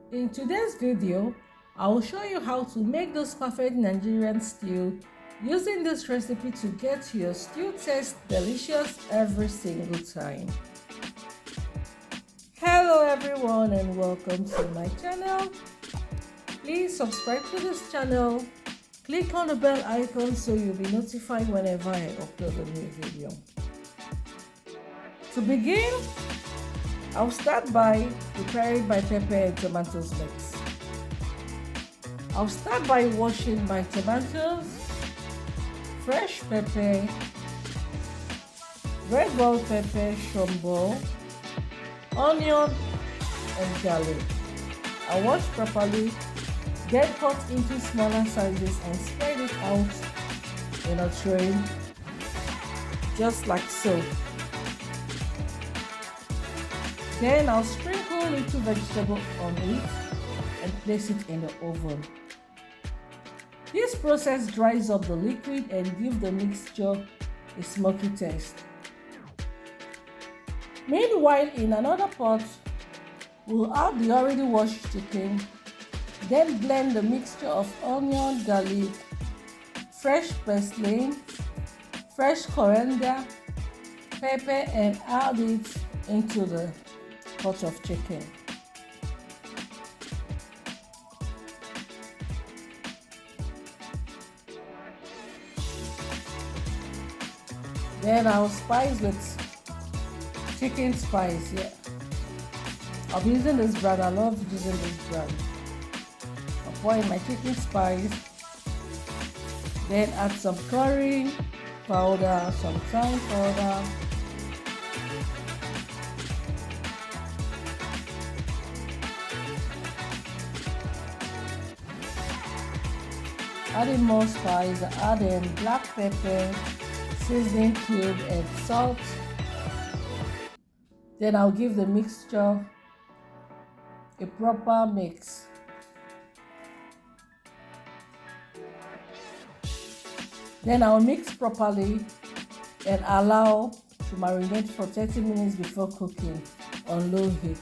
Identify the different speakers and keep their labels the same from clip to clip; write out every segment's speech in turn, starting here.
Speaker 1: In today's video, I will show you how to make this perfect Nigerian stew using this recipe to get your stew taste delicious every single time. Hello everyone and welcome to my channel. Please subscribe to this channel, click on the bell icon so you'll be notified whenever I upload a new video. To begin, I'll start by preparing my pepper and tomatoes mix. I'll start by washing my tomatoes, fresh pepper, red bell pepper, shombo, onion and garlic. I wash properly, then cut into smaller sizes and spread it out in a tray, just like so. Then I'll sprinkle little vegetable on it and place it in the oven. This process dries up the liquid and gives the mixture a smoky taste. Meanwhile, in another pot, we'll add the already washed chicken, then blend the mixture of onion, garlic, fresh parsley, fresh coriander, pepper and add it into the pot of chicken. Then I'll spice with chicken spice. I'll be using this brand. I love using this brand. I'll pour in my chicken spice. Then add some curry powder, some thyme powder, adding more spice, add in black pepper, seasoning cube and salt. Then I'll give the mixture a proper mix. Then I'll mix properly and allow to marinate for 30 minutes before cooking on low heat.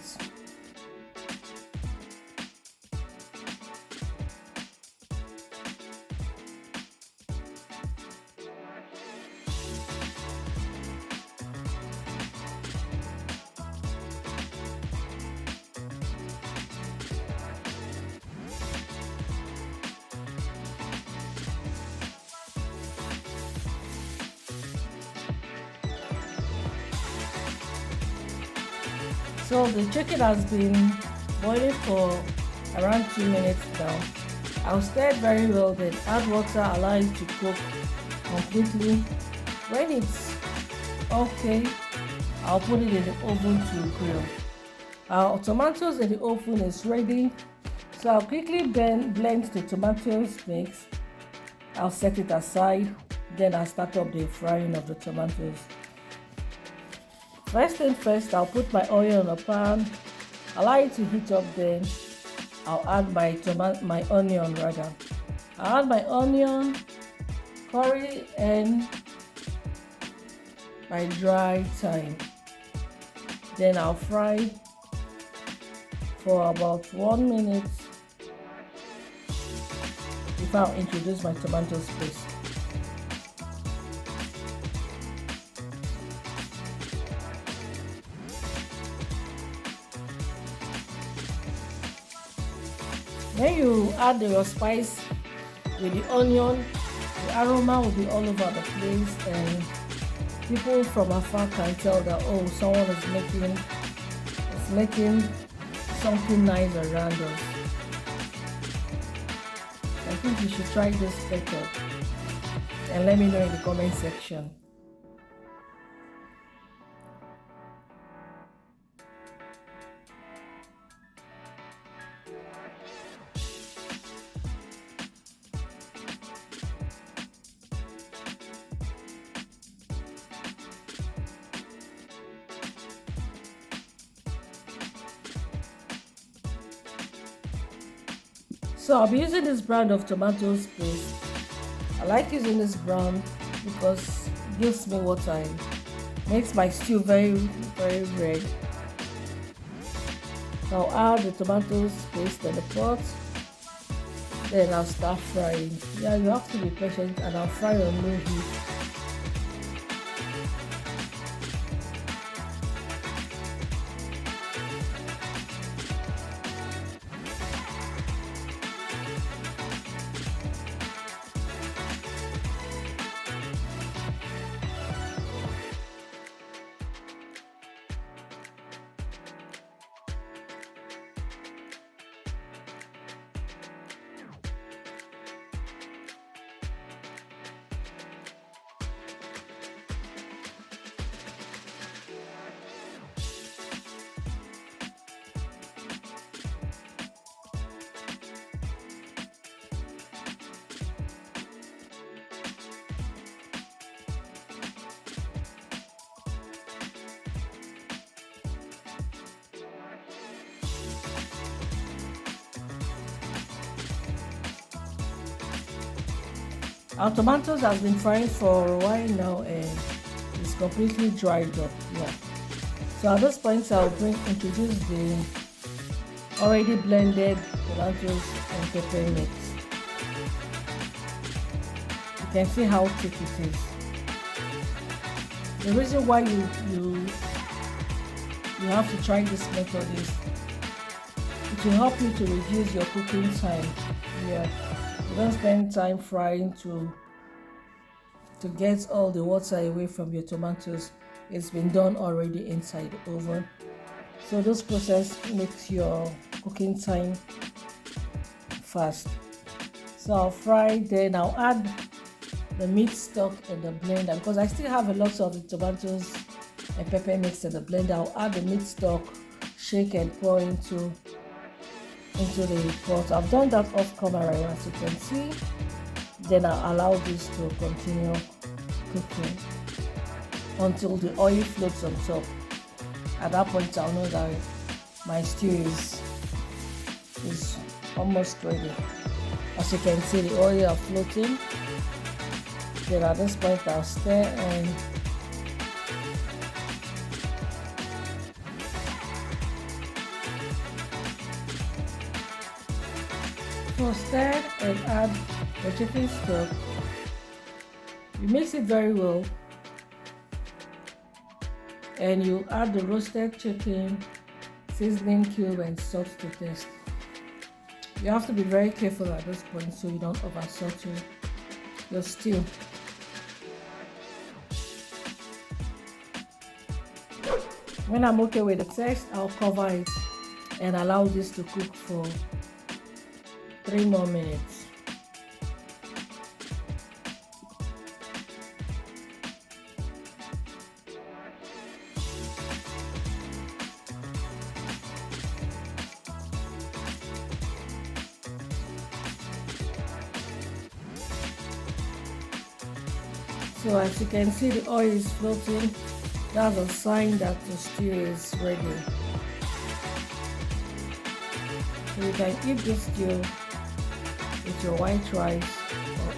Speaker 1: So the chicken has been boiling for around 2 minutes now. I'll stir it very well, then add water, allow it to cook completely. When it's okay, I'll put it in the oven to grill. Our tomatoes in the oven is ready, so I'll quickly blend the tomatoes mix. I'll set it aside, then I'll start up the frying of the tomatoes. First thing first, I'll put my oil in a pan, allow it to heat up, then I'll add my onion rather. I'll add my onion, curry and my dry thyme. Then I'll fry for about 1 minute before I'll introduce my tomato paste. When you add your spice with the onion, the aroma will be all over the place and people from afar can tell that, oh, someone is making something nice around us. I think you should try this better and let me know in the comment section. So I'll be using this brand of tomato paste. I like using this brand because it gives me what makes my stew very red. So I'll add the tomatoes paste in the pot. Then I'll start frying. Yeah, you have to be patient, and I'll fry on low heat. Our tomatoes have been frying for a while now and it's completely dried up. Yeah. So at this point I'll introduce the already blended tomatoes and pepper mix. You can see how thick it is. The reason why you have to try this method is it will help you to reduce your cooking time. Yeah. You don't spend time frying to get all the water away from your tomatoes. It's been done already inside the oven. So this process makes your cooking time fast. So I'll fry, then I'll add the meat stock in the blender because I still have a lot of the tomatoes and pepper mix in the blender. I'll add the meat stock, shake and pour into the pot. I've done that off camera as you can see. Then I'll allow this to continue cooking until the oil floats on top. At that point I'll know that my stew is almost ready. As you can see, the oil are floating. Then at this point I'll stir and stir and add the chicken stock. You mix it very well and you add the roasted chicken, seasoning cube and salt to taste. You have to be very careful at this point so you don't over saute your stew. When I'm okay with the taste, I'll cover it and allow this to cook for 3 more minutes. So as you can see, the oil is floating. That's a sign that the stew is ready. So you can eat this stew with your white rice or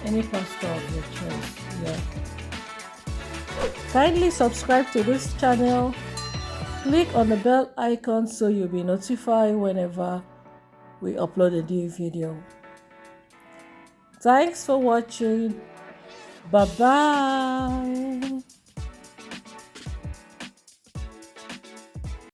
Speaker 1: any pasta of your choice. Yeah. Kindly subscribe to this channel. Click on the bell icon so you'll be notified whenever we upload a new video. Thanks for watching. Bye bye.